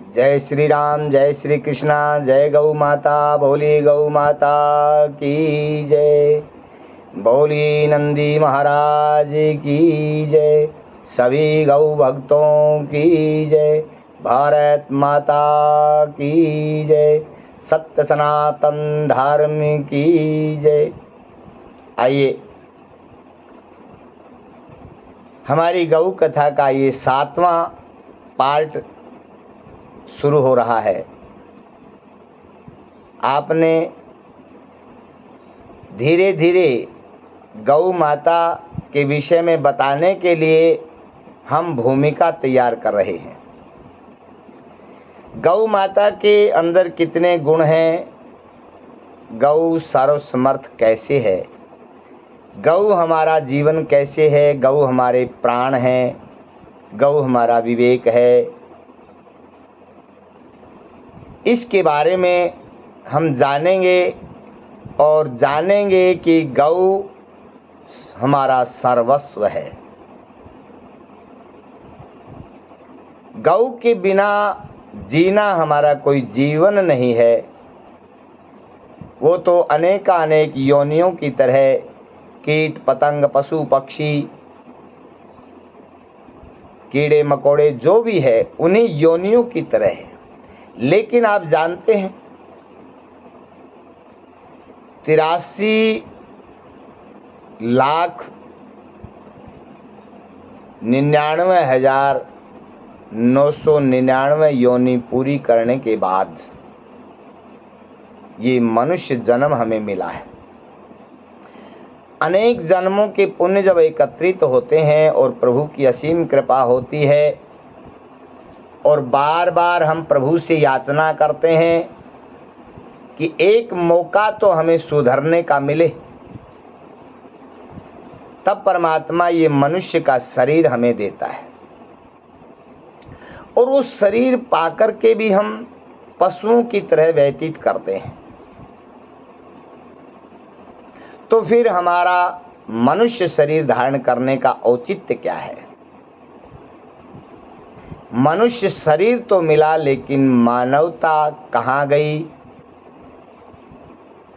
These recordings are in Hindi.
जय श्री राम, जय श्री कृष्णा, जय गौ माता, बोली गौ माता की जय, बोली नंदी महाराज की जय, सभी गौ भक्तों की जय, भारत माता की जय, सत्य सनातन धर्म की जय। आइए, हमारी गौ कथा का ये 7वां पार्ट शुरू हो रहा है। आपने धीरे धीरे गौ माता के विषय में बताने के लिए हम भूमिका तैयार कर रहे हैं। गौ माता के अंदर कितने गुण हैं, गौ सर्वसमर्थ कैसे है, गौ हमारा जीवन कैसे है, गौ हमारे प्राण हैं, गौ हमारा विवेक है, इसके बारे में हम जानेंगे और जानेंगे कि गौ हमारा सर्वस्व है। गौ के बिना जीना हमारा कोई जीवन नहीं है। वो तो अनेकानेक योनियों की तरह कीट पतंग पशु पक्षी कीड़े मकोड़े जो भी है उन्हीं योनियों की तरह है। लेकिन आप जानते हैं 83,99,999 योनि पूरी करने के बाद ये मनुष्य जन्म हमें मिला है। अनेक जन्मों के पुण्य जब एकत्रित होते हैं और प्रभु की असीम कृपा होती है और बार बार हम प्रभु से याचना करते हैं कि एक मौका तो हमें सुधरने का मिले, तब परमात्मा ये मनुष्य का शरीर हमें देता है। और उस शरीर पाकर के भी हम पशुओं की तरह व्यतीत करते हैं। तो फिर हमारा मनुष्य शरीर धारण करने का औचित्य क्या है? मनुष्य शरीर तो मिला, लेकिन मानवता कहाँ गई?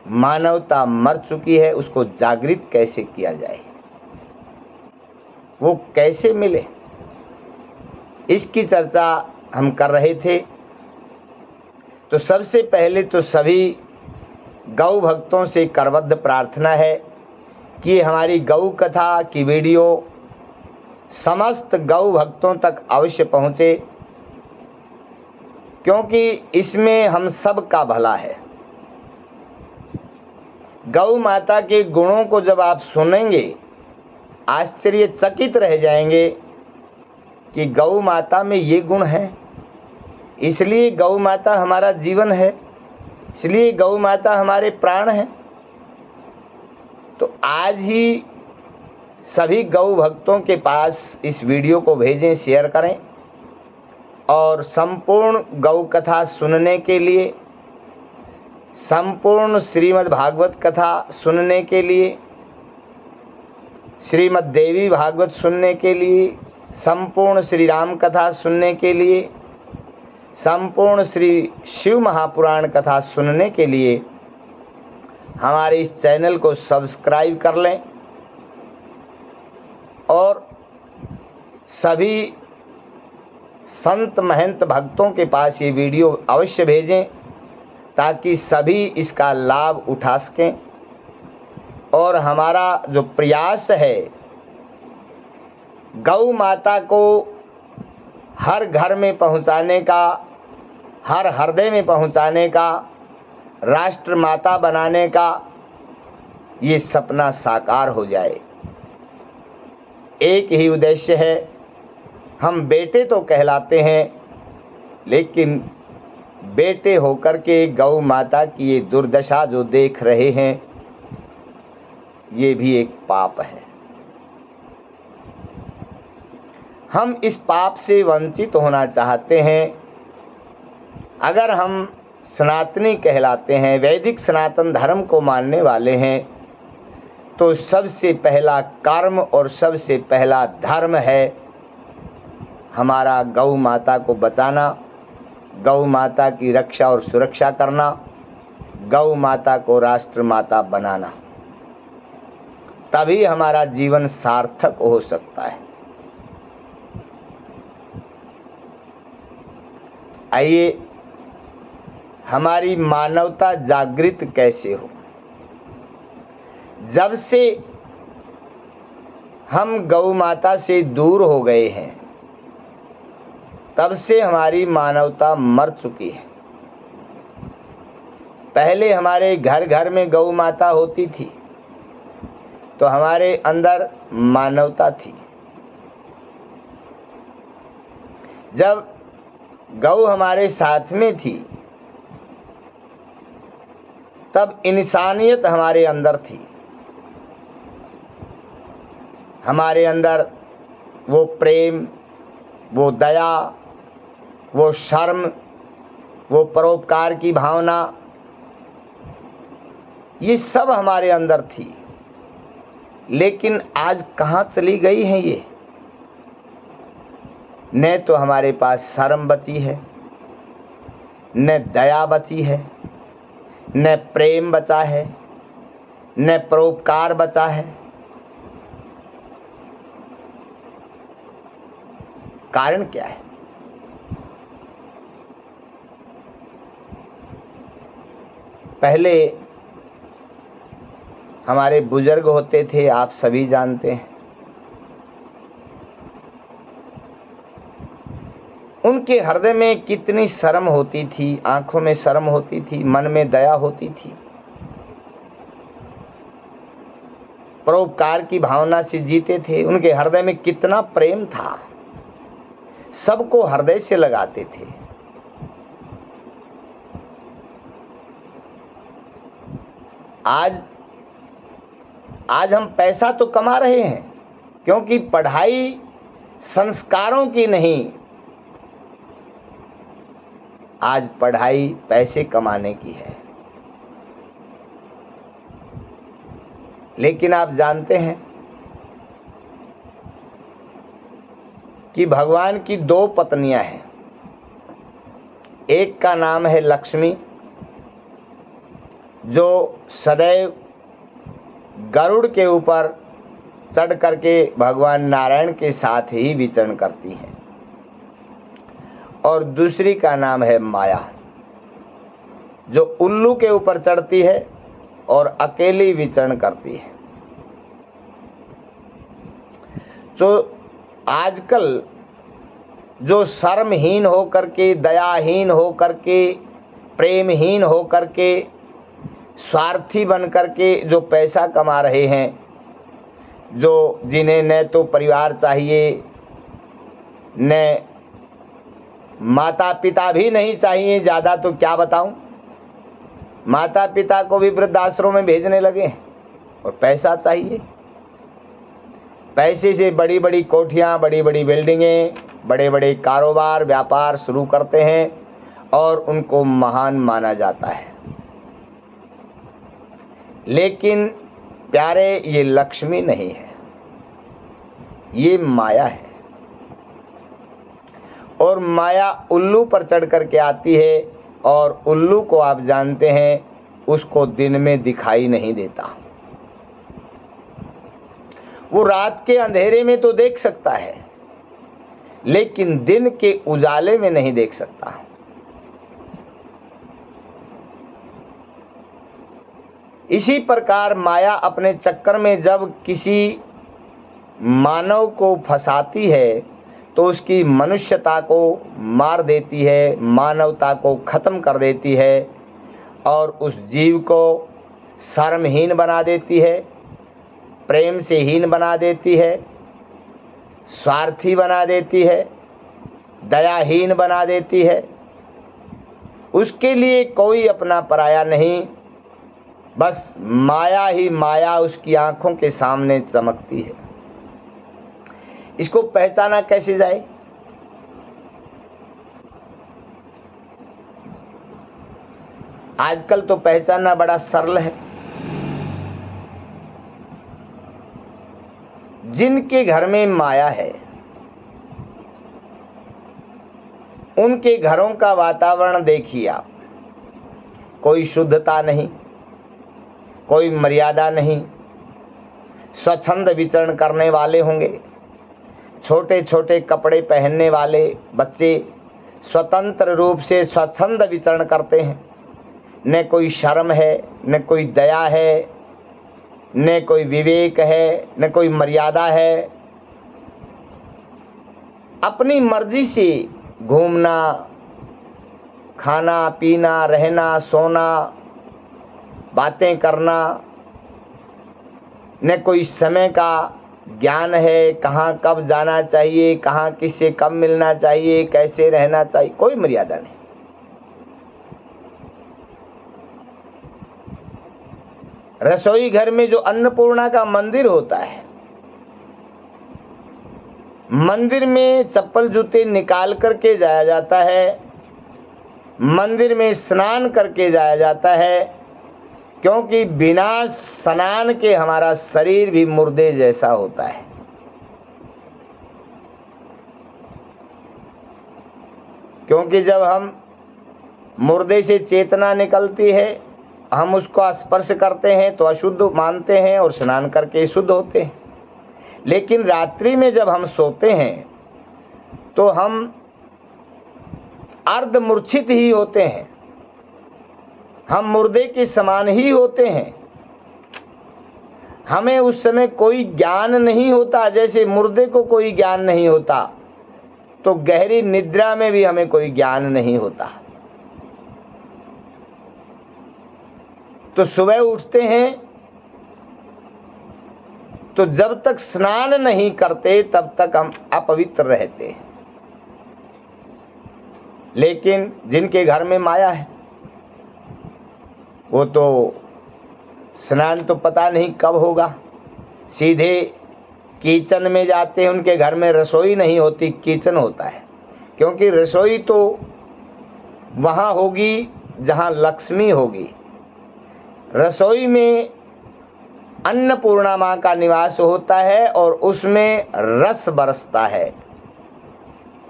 मानवता मर चुकी है, उसको जागृत कैसे किया जाए, वो कैसे मिले, इसकी चर्चा हम कर रहे थे। तो सबसे पहले तो सभी गौ भक्तों से करबद्ध प्रार्थना है कि हमारी गौ कथा की वीडियो समस्त गौ भक्तों तक अवश्य पहुँचे, क्योंकि इसमें हम सब का भला है। गौ माता के गुणों को जब आप सुनेंगे आश्चर्यचकित रह जाएंगे कि गौ माता में ये गुण है, इसलिए गौ माता हमारा जीवन है, इसलिए गौ माता हमारे प्राण हैं। तो आज ही सभी गौ भक्तों के पास इस वीडियो को भेजें, शेयर करें और संपूर्ण गौ कथा सुनने के लिए, संपूर्ण श्रीमद् भागवत कथा सुनने के लिए, श्रीमद् देवी भागवत सुनने के लिए, संपूर्ण श्री राम कथा सुनने के लिए, संपूर्ण श्री शिव महापुराण कथा सुनने के लिए हमारे इस चैनल को सब्सक्राइब कर लें और सभी संत महंत भक्तों के पास ये वीडियो अवश्य भेजें, ताकि सभी इसका लाभ उठा सकें। और हमारा जो प्रयास है गौ माता को हर घर में पहुंचाने का, हर हृदय में पहुंचाने का, राष्ट्र माता बनाने का, ये सपना साकार हो जाए। एक ही उद्देश्य है, हम बेटे तो कहलाते हैं, लेकिन बेटे होकर के गौ माता की ये दुर्दशा जो देख रहे हैं, ये भी एक पाप है। हम इस पाप से वंचित होना चाहते हैं। अगर हम सनातनी कहलाते हैं, वैदिक सनातन धर्म को मानने वाले हैं, तो सबसे पहला कर्म और सबसे पहला धर्म है हमारा गौ माता को बचाना, गौ माता की रक्षा और सुरक्षा करना, गौ माता को राष्ट्र माता बनाना, तभी हमारा जीवन सार्थक हो सकता है। आइए, हमारी मानवता जागृत कैसे हो। जब से हम गौ माता से दूर हो गए हैं, तब से हमारी मानवता मर चुकी है। पहले हमारे घर घर में गौ माता होती थी तो हमारे अंदर मानवता थी। जब गौ हमारे साथ में थी तब इंसानियत हमारे अंदर थी। हमारे अंदर वो प्रेम, वो दया, वो शर्म, वो परोपकार की भावना, ये सब हमारे अंदर थी। लेकिन आज कहाँ चली गई हैं ये? न तो हमारे पास शर्म बची है, न दया बची है, न प्रेम बचा है, न परोपकार बचा है। कारण क्या है? पहले हमारे बुजुर्ग होते थे, आप सभी जानते हैं, उनके हृदय में कितनी शर्म होती थी, आंखों में शर्म होती थी, मन में दया होती थी, परोपकार की भावना से जीते थे। उनके हृदय में कितना प्रेम था, सबको हृदय से लगाते थे। आज हम पैसा तो कमा रहे हैं, क्योंकि पढ़ाई संस्कारों की नहीं, आज पढ़ाई पैसे कमाने की है। लेकिन आप जानते हैं कि भगवान की 2 पत्नियां हैं। एक का नाम है लक्ष्मी, जो सदैव गरुड़ के ऊपर चढ़ करके भगवान नारायण के साथ ही विचरण करती हैं। और दूसरी का नाम है माया, जो उल्लू के ऊपर चढ़ती है और अकेली विचरण करती है। तो आजकल जो शर्महीन हो करके, दयाहीन हो करके, प्रेमहीन हो करके, स्वार्थी बन करके जो पैसा कमा रहे हैं, जो जिन्हें न तो परिवार चाहिए, न माता पिता भी नहीं चाहिए, ज़्यादा तो क्या बताऊं, माता पिता को भी वृद्धाश्रम में भेजने लगे और पैसा चाहिए। पैसे से बड़ी बड़ी कोठियां, बड़ी बड़ी बिल्डिंगें, बड़े बड़े कारोबार, व्यापार शुरू करते हैं और उनको महान माना जाता है। लेकिन प्यारे, ये लक्ष्मी नहीं है, ये माया है। और माया उल्लू पर चढ़ करके आती है, और उल्लू को आप जानते हैं, उसको दिन में दिखाई नहीं देता। वो रात के अंधेरे में तो देख सकता है, लेकिन दिन के उजाले में नहीं देख सकता। इसी प्रकार माया अपने चक्कर में जब किसी मानव को फंसाती है तो उसकी मनुष्यता को मार देती है, मानवता को खत्म कर देती है और उस जीव को शर्महीन बना देती है, प्रेम से हीन बना देती है, स्वार्थी बना देती है, दयाहीन बना देती है। उसके लिए कोई अपना पराया नहीं, बस माया ही माया उसकी आंखों के सामने चमकती है। इसको पहचाना कैसे जाए? आजकल तो पहचानना बड़ा सरल है। जिनके घर में माया है, उनके घरों का वातावरण देखिए आप, कोई शुद्धता नहीं, कोई मर्यादा नहीं, स्वच्छंद विचरण करने वाले होंगे। छोटे छोटे कपड़े पहनने वाले बच्चे स्वतंत्र रूप से स्वच्छंद विचरण करते हैं। न कोई शर्म है, न कोई दया है, न कोई विवेक है, न कोई मर्यादा है। अपनी मर्जी से घूमना, खाना पीना, रहना सोना, बातें करना, न कोई समय का ज्ञान है, कहाँ कब जाना चाहिए, कहाँ किससे कब मिलना चाहिए, कैसे रहना चाहिए, कोई मर्यादा नहीं। रसोई घर में जो अन्नपूर्णा का मंदिर होता है, मंदिर में चप्पल जूते निकाल करके जाया जाता है, मंदिर में स्नान करके जाया जाता है, क्योंकि बिना स्नान के हमारा शरीर भी मुर्दे जैसा होता है। क्योंकि जब हम मुर्दे से चेतना निकलती है, हम उसको स्पर्श करते हैं तो अशुद्ध मानते हैं और स्नान करके शुद्ध होते हैं। लेकिन रात्रि में जब हम सोते हैं तो हम अर्धमूर्छित ही होते हैं, हम मुर्दे के समान ही होते हैं। हमें उस समय कोई ज्ञान नहीं होता, जैसे मुर्दे को कोई ज्ञान नहीं होता, तो गहरी निद्रा में भी हमें कोई ज्ञान नहीं होता। तो सुबह उठते हैं तो जब तक स्नान नहीं करते तब तक हम अपवित्र रहते हैं। लेकिन जिनके घर में माया है वो तो स्नान तो पता नहीं कब होगा, सीधे किचन में जाते हैं। उनके घर में रसोई नहीं होती, किचन होता है। क्योंकि रसोई तो वहाँ होगी जहाँ लक्ष्मी होगी। रसोई में अन्नपूर्णा माँ का निवास होता है और उसमें रस बरसता है,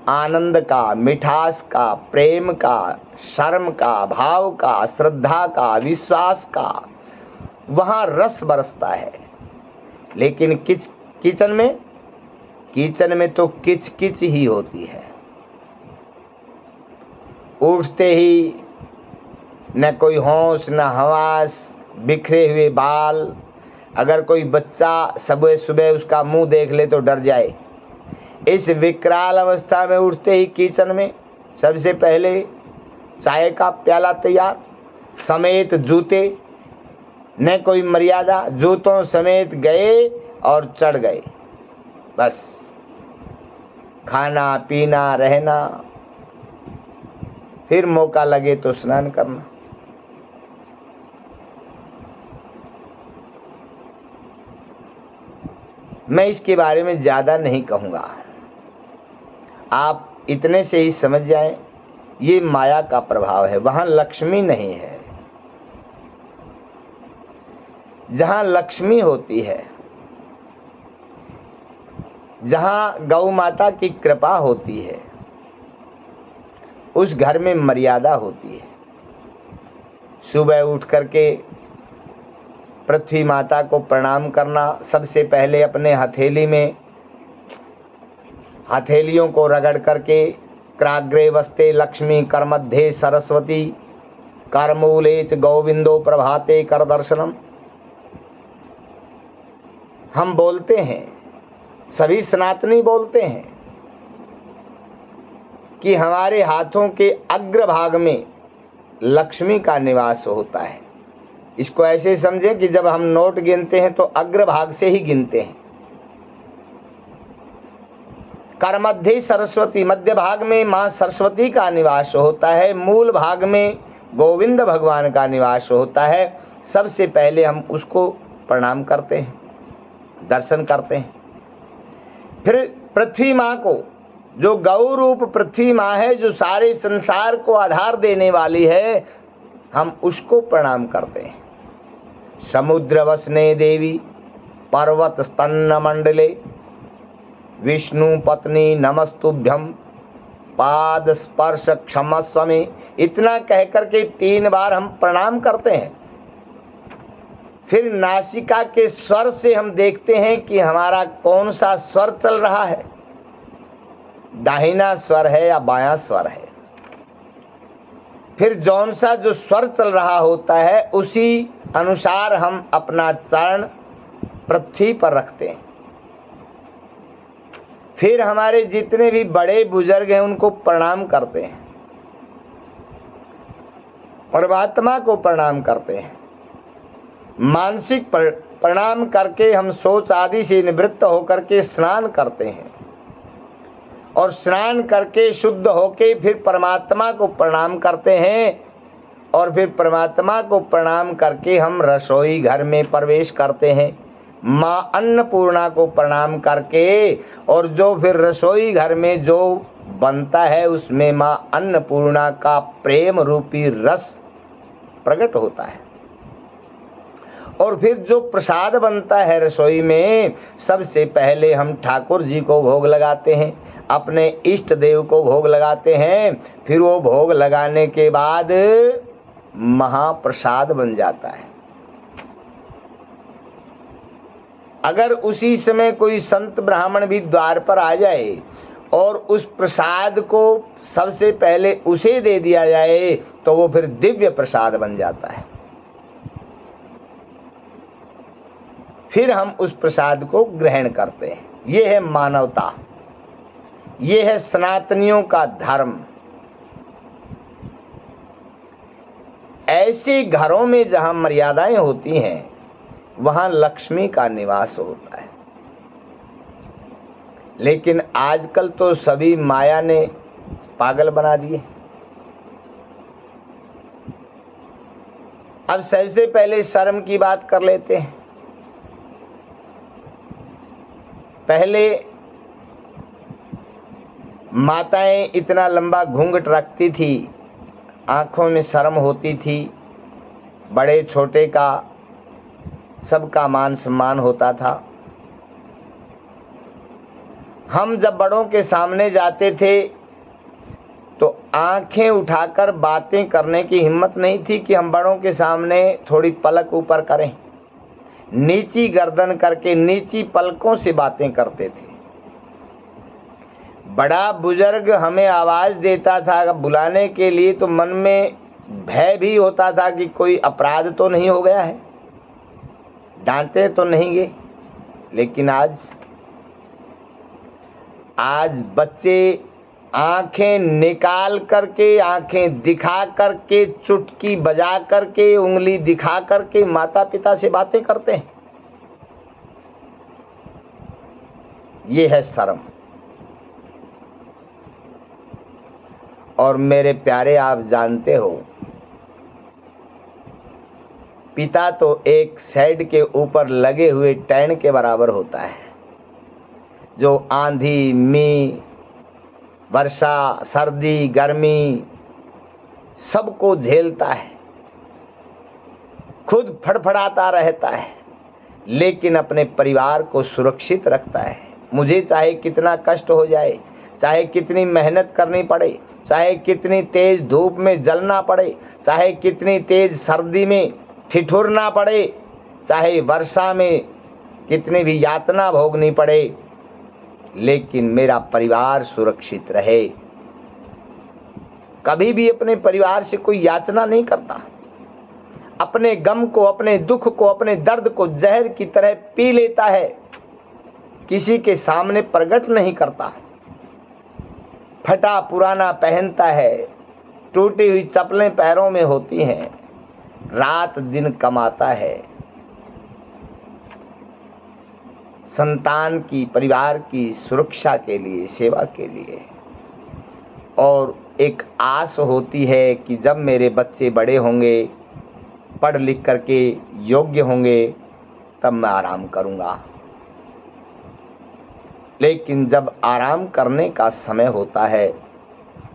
आनंद का, मिठास का, प्रेम का, शर्म का, भाव का, श्रद्धा का, विश्वास का, वहाँ रस बरसता है। लेकिन किचन में तो किच किच ही होती है। उठते ही न कोई होश न हवास, बिखरे हुए बाल। अगर कोई बच्चा सुबह सुबह उसका मुंह देख ले तो डर जाए। इस विकराल अवस्था में उठते ही किचन में सबसे पहले चाय का प्याला तैयार, समेत जूते, न कोई मर्यादा, जूतों समेत गए और चढ़ गए। बस खाना पीना रहना, फिर मौका लगे तो स्नान करना। मैं इसके बारे में ज़्यादा नहीं कहूँगा, आप इतने से ही समझ जाएं, ये माया का प्रभाव है। वहाँ लक्ष्मी नहीं है। जहाँ लक्ष्मी होती है, जहाँ गौ माता की कृपा होती है, उस घर में मर्यादा होती है। सुबह उठ करके पृथ्वी माता को प्रणाम करना, सबसे पहले अपने हथेलियों को रगड़ करके, क्राग्रे वस्ते लक्ष्मी करमध्ये सरस्वती करमूलेच गोविंदो प्रभाते कर दर्शनम। हम बोलते हैं, सभी सनातनी बोलते हैं कि हमारे हाथों के अग्रभाग में लक्ष्मी का निवास होता है। इसको ऐसे समझें कि जब हम नोट गिनते हैं तो अग्रभाग से ही गिनते हैं। करमध्ये सरस्वती, मध्य भाग में माँ सरस्वती का निवास होता है, मूल भाग में गोविंद भगवान का निवास होता है। सबसे पहले हम उसको प्रणाम करते हैं, दर्शन करते हैं। फिर पृथ्वी माँ को, जो गौ रूप पृथ्वी माँ है, जो सारे संसार को आधार देने वाली है, हम उसको प्रणाम करते हैं। समुद्र वसने देवी पर्वत स्तन्न मंडले विष्णु पत्नी नमस्तुभ्यम पाद स्पर्श क्षमस्व में, इतना कह करके 3 बार हम प्रणाम करते हैं। फिर नासिका के स्वर से हम देखते हैं कि हमारा कौन सा स्वर चल रहा है, दाहिना स्वर है या बायां स्वर है। फिर जौन सा जो स्वर चल रहा होता है उसी अनुसार हम अपना चरण पृथ्वी पर रखते हैं। फिर हमारे जितने भी बड़े बुजुर्ग हैं उनको प्रणाम करते हैं, परमात्मा को प्रणाम करते हैं। मानसिक प्रणाम करके हम शौच आदि से निवृत्त होकर के स्नान करते हैं, और स्नान करके शुद्ध होके फिर परमात्मा को प्रणाम करते हैं, और फिर परमात्मा को प्रणाम करके हम रसोई घर में प्रवेश करते हैं, माँ अन्नपूर्णा को प्रणाम करके। और जो फिर रसोई घर में जो बनता है उसमें माँ अन्नपूर्णा का प्रेम रूपी रस प्रकट होता है। और फिर जो प्रसाद बनता है रसोई में, सबसे पहले हम ठाकुर जी को भोग लगाते हैं, अपने इष्ट देव को भोग लगाते हैं। फिर वो भोग लगाने के बाद महाप्रसाद बन जाता है। अगर उसी समय कोई संत ब्राह्मण भी द्वार पर आ जाए और उस प्रसाद को सबसे पहले उसे दे दिया जाए तो वो फिर दिव्य प्रसाद बन जाता है। फिर हम उस प्रसाद को ग्रहण करते हैं। ये है मानवता, ये है सनातनियों का धर्म। ऐसे घरों में जहां मर्यादाएं होती हैं वहां लक्ष्मी का निवास होता है। लेकिन आजकल तो सभी माया ने पागल बना दिए। अब सबसे पहले शर्म की बात कर लेते हैं। पहले माताएं इतना लंबा घूंघट रखती थी, आंखों में शर्म होती थी, बड़े छोटे का सबका मान सम्मान होता था। हम जब बड़ों के सामने जाते थे तो आंखें उठाकर बातें करने की हिम्मत नहीं थी कि हम बड़ों के सामने थोड़ी पलक ऊपर करें। नीची गर्दन करके नीची पलकों से बातें करते थे। बड़ा बुजुर्ग हमें आवाज देता था बुलाने के लिए तो मन में भय भी होता था कि कोई अपराध तो नहीं हो गया है, डांटे तो नहीं गए। लेकिन आज बच्चे आंखें निकाल करके, आंखें दिखा करके, चुटकी बजा करके, उंगली दिखा करके माता पिता से बातें करते हैं। ये है शर्म। और मेरे प्यारे, आप जानते हो पिता तो एक साइड के ऊपर लगे हुए टैन के बराबर होता है, जो आंधी, मींह, वर्षा, सर्दी, गर्मी सबको झेलता है, खुद फड़फड़ाता रहता है, लेकिन अपने परिवार को सुरक्षित रखता है। मुझे चाहे कितना कष्ट हो जाए, चाहे कितनी मेहनत करनी पड़े, चाहे कितनी तेज धूप में जलना पड़े, चाहे कितनी तेज सर्दी में ठिठुरना पड़े, चाहे वर्षा में कितनी भी यातना भोगनी पड़े, लेकिन मेरा परिवार सुरक्षित रहे। कभी भी अपने परिवार से कोई याचना नहीं करता। अपने गम को, अपने दुख को, अपने दर्द को जहर की तरह पी लेता है, किसी के सामने प्रकट नहीं करता। फटा पुराना पहनता है, टूटी हुई चप्पलें पैरों में होती हैं, रात दिन कमाता है, संतान की, परिवार की सुरक्षा के लिए, सेवा के लिए। और एक आस होती है कि जब मेरे बच्चे बड़े होंगे, पढ़ लिख करके योग्य होंगे, तब मैं आराम करूंगा। लेकिन जब आराम करने का समय होता है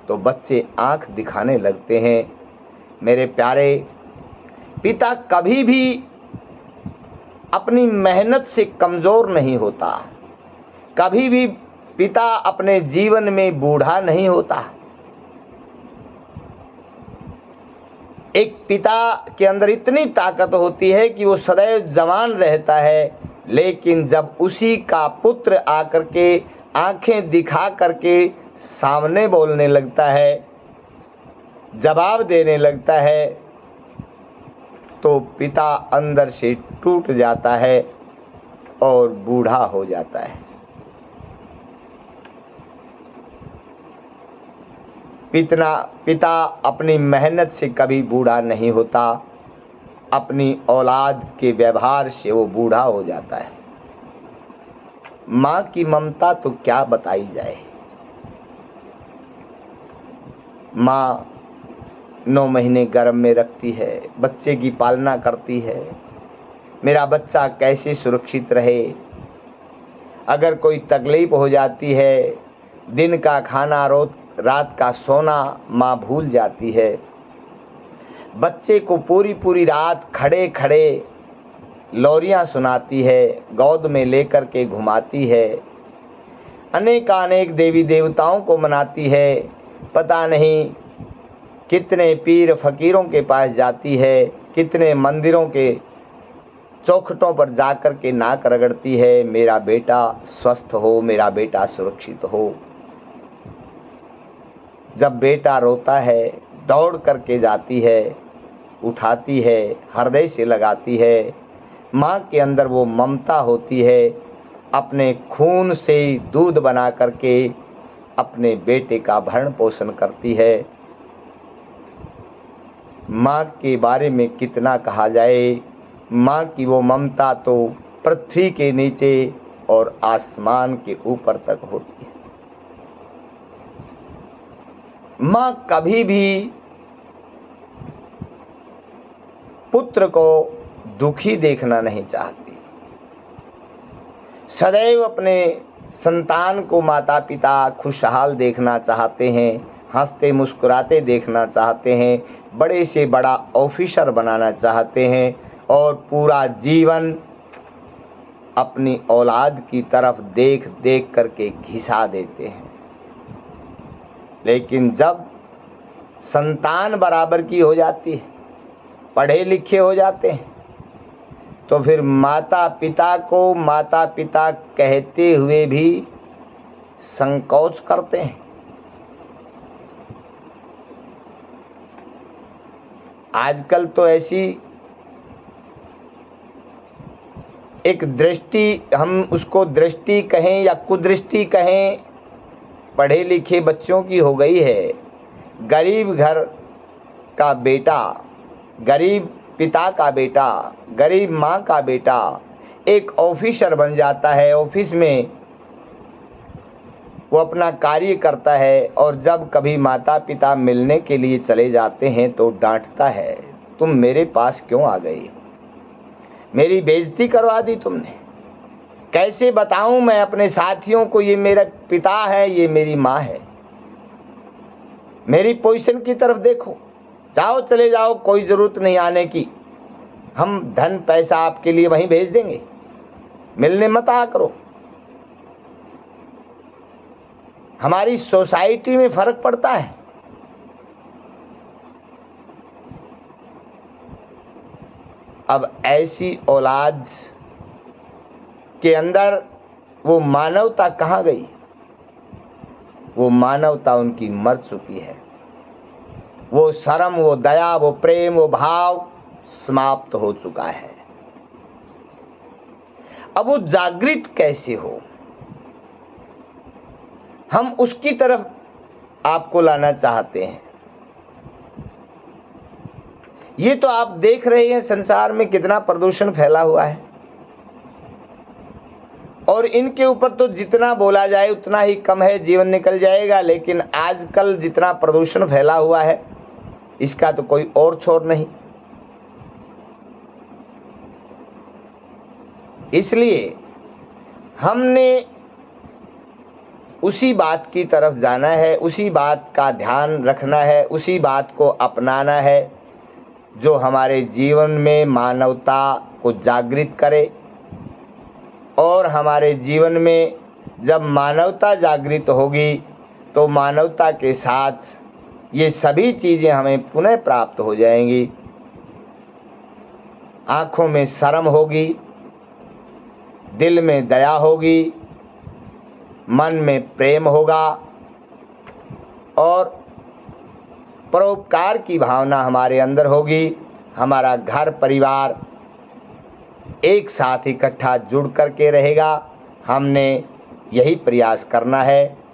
तो बच्चे आंख दिखाने लगते हैं। मेरे प्यारे, पिता कभी भी अपनी मेहनत से कमज़ोर नहीं होता, कभी भी पिता अपने जीवन में बूढ़ा नहीं होता। एक पिता के अंदर इतनी ताकत होती है कि वो सदैव जवान रहता है, लेकिन जब उसी का पुत्र आकर के आंखें दिखा करके सामने बोलने लगता है, जवाब देने लगता है, तो पिता अंदर से टूट जाता है और बूढ़ा हो जाता है। पिता अपनी मेहनत से कभी बूढ़ा नहीं होता, अपनी औलाद के व्यवहार से वो बूढ़ा हो जाता है। माँ की ममता तो क्या बताई जाए। माँ 9 महीने गर्भ में रखती है, बच्चे की पालना करती है, मेरा बच्चा कैसे सुरक्षित रहे। अगर कोई तकलीफ हो जाती है, दिन का खाना रात का सोना माँ भूल जाती है। बच्चे को पूरी रात खड़े खड़े लोरियां सुनाती है, गोद में लेकर के घुमाती है, अनेक देवी देवताओं को मनाती है, पता नहीं कितने पीर फकीरों के पास जाती है, कितने मंदिरों के चौखटों पर जाकर के नाक रगड़ती है, मेरा बेटा स्वस्थ हो, मेरा बेटा सुरक्षित हो। जब बेटा रोता है दौड़ करके जाती है, उठाती है, हृदय से लगाती है। माँ के अंदर वो ममता होती है, अपने खून से दूध बना करके अपने बेटे का भरण पोषण करती है। माँ के बारे में कितना कहा जाए, माँ की वो ममता तो पृथ्वी के नीचे और आसमान के ऊपर तक होती है। माँ कभी भी पुत्र को दुखी देखना नहीं चाहती। सदैव अपने संतान को माता पिता खुशहाल देखना चाहते हैं, हंसते मुस्कुराते देखना चाहते हैं, बड़े से बड़ा ऑफिसर बनाना चाहते हैं और पूरा जीवन अपनी औलाद की तरफ देख देख करके घिसा देते हैं। लेकिन जब संतान बराबर की हो जाती है, पढ़े लिखे हो जाते हैं, तो फिर माता पिता को माता पिता कहते हुए भी संकोच करते हैं। आजकल तो ऐसी एक दृष्टि, हम उसको दृष्टि कहें या कुदृष्टि कहें, पढ़े लिखे बच्चों की हो गई है। गरीब घर का बेटा, गरीब पिता का बेटा, गरीब माँ का बेटा एक ऑफिसर बन जाता है, ऑफिस में वो अपना कार्य करता है और जब कभी माता पिता मिलने के लिए चले जाते हैं तो डांटता है, तुम मेरे पास क्यों आ गई, मेरी बेइज्जती करवा दी तुमने। कैसे बताऊं मैं अपने साथियों को ये मेरा पिता है, ये मेरी माँ है। मेरी पोजीशन की तरफ देखो, जाओ चले जाओ, कोई ज़रूरत नहीं आने की, हम धन पैसा आपके लिए वहीं भेज देंगे, मिलने मत आ करो। हमारी सोसाइटी में फर्क पड़ता है। अब ऐसी औलाद के अंदर वो मानवता कहाँ गई? वो मानवता उनकी मर चुकी है। वो शर्म, वो दया, वो प्रेम, वो भाव समाप्त हो चुका है। अब वो जागृत कैसे हो, हम उसकी तरफ आपको लाना चाहते हैं। ये तो आप देख रहे हैं संसार में कितना प्रदूषण फैला हुआ है, और इनके ऊपर तो जितना बोला जाए उतना ही कम है, जीवन निकल जाएगा। लेकिन आजकल जितना प्रदूषण फैला हुआ है इसका तो कोई और छोर नहीं। इसलिए हमने उसी बात की तरफ जाना है, उसी बात का ध्यान रखना है, उसी बात को अपनाना है जो हमारे जीवन में मानवता को जागृत करे और हमारे जीवन में जब मानवता जागृत होगी तो मानवता के साथ ये सभी चीज़ें हमें पुनः प्राप्त हो जाएंगी। आँखों में शर्म होगी, दिल में दया होगी, मन में प्रेम होगा और परोपकार की भावना हमारे अंदर होगी। हमारा घर परिवार एक साथ इकट्ठा जुड़ कर के रहेगा। हमने यही प्रयास करना है।